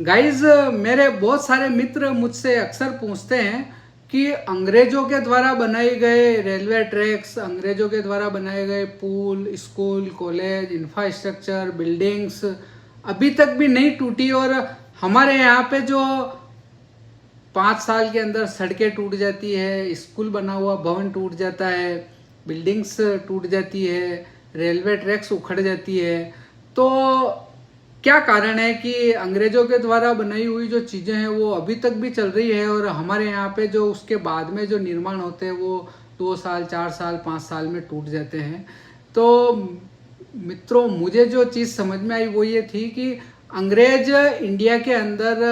Guys मेरे बहुत सारे मित्र मुझसे अक्सर पूछते हैं कि अंग्रेजों के द्वारा बनाए गए रेलवे ट्रैक्स, अंग्रेजों के द्वारा बनाए गए पुल, स्कूल, कॉलेज, इंफ्रास्ट्रक्चर, बिल्डिंग्स अभी तक भी नहीं टूटी और हमारे यहाँ पे जो 5 साल के अंदर सड़कें टूट जाती है, स्कूल बना हुआ भवन टूट जाता है, बिल्डिंग्स टूट जाती है, रेलवे ट्रैक्स उखड़ जाती है। तो क्या कारण है कि अंग्रेजों के द्वारा बनाई हुई जो चीज़ें हैं वो अभी तक भी चल रही है और हमारे यहाँ पे जो उसके बाद में जो निर्माण होते हैं वो 2 साल, 4 साल, 5 साल में टूट जाते हैं। तो मित्रों, मुझे जो चीज़ समझ में आई वो ये थी कि अंग्रेज इंडिया के अंदर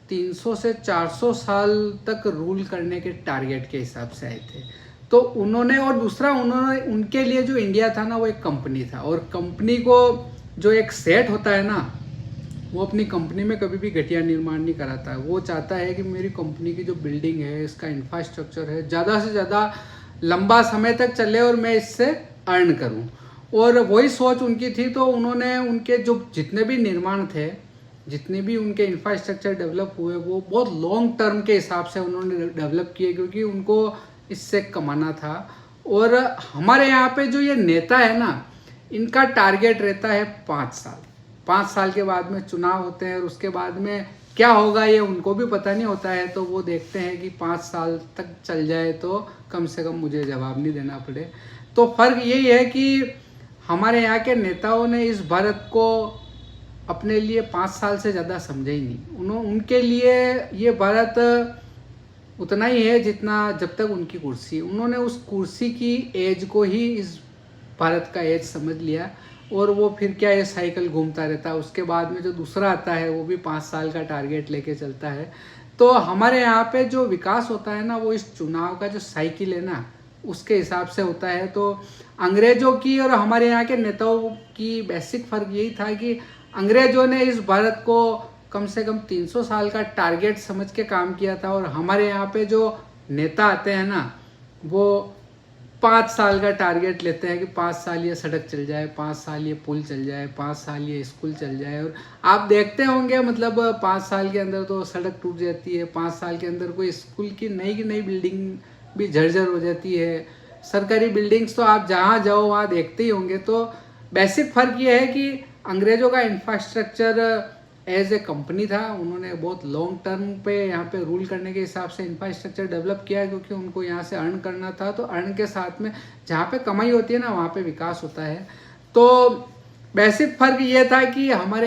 300 से 400 साल तक रूल करने के टारगेट के हिसाब से आए थे। तो उन्होंने, और दूसरा उन्होंने, उनके लिए जो इंडिया था ना वो एक कंपनी था और कंपनी को जो एक सेट होता है ना, वो अपनी कंपनी में कभी भी घटिया निर्माण नहीं कराता है। वो चाहता है कि मेरी कंपनी की जो बिल्डिंग है, इसका इंफ्रास्ट्रक्चर है, ज़्यादा से ज़्यादा लंबा समय तक चले और मैं इससे अर्न करूं। और वही सोच उनकी थी। तो उन्होंने उनके जो जितने भी निर्माण थे, जितने भी उनके इंफ्रास्ट्रक्चर डेवलप हुए, वो बहुत लॉन्ग टर्म के हिसाब से उन्होंने डेवलप किए क्योंकि उनको इससे कमाना था। और हमारे यहाँ पे जो ये नेता है ना, इनका टारगेट रहता है 5 साल। 5 साल के बाद में चुनाव होते हैं और उसके बाद में क्या होगा ये उनको भी पता नहीं होता है। तो वो देखते हैं कि 5 साल तक चल जाए तो कम से कम मुझे जवाब नहीं देना पड़े। तो फर्क यही है कि हमारे यहाँ के नेताओं ने इस भारत को अपने लिए 5 साल से ज़्यादा समझे ही नहीं। उनके लिए ये भारत उतना ही है जितना जब तक उनकी कुर्सी, उन्होंने उस कुर्सी की एज को ही इस भारत का एज समझ लिया। और वो फिर क्या, ये साइकिल घूमता रहता है। उसके बाद में जो दूसरा आता है वो भी 5 साल का टारगेट लेके चलता है। तो हमारे यहाँ पे जो विकास होता है ना, वो इस चुनाव का जो साइकिल है ना, उसके हिसाब से होता है। तो अंग्रेजों की और हमारे यहाँ के नेताओं की बेसिक फ़र्क यही था कि अंग्रेजों ने इस भारत को कम से कम 300 साल का टारगेट समझ के काम किया था और हमारे यहाँ पे जो नेता आते हैं ना, वो 5 साल का टारगेट लेते हैं कि 5 साल ये सड़क चल जाए, 5 साल ये पुल चल जाए, 5 साल ये स्कूल चल जाए। और आप देखते होंगे, मतलब 5 साल के अंदर तो सड़क टूट जाती है, 5 साल के अंदर कोई स्कूल की नई बिल्डिंग भी जर्जर हो जाती है। सरकारी बिल्डिंग्स तो आप जहाँ जाओ वहाँ देखते ही होंगे। तो बेसिक फ़र्क ये है कि अंग्रेज़ों का इंफ्रास्ट्रक्चर एज ए कंपनी था, उन्होंने बहुत लॉन्ग टर्म पे यहाँ पे रूल करने के हिसाब से इंफ्रास्ट्रक्चर डेवलप किया क्योंकि उनको यहाँ से अर्न करना था। तो अर्न के साथ में जहाँ पे कमाई होती है ना, वहाँ पे विकास होता है। तो बेसिक फ़र्क ये था कि हमारे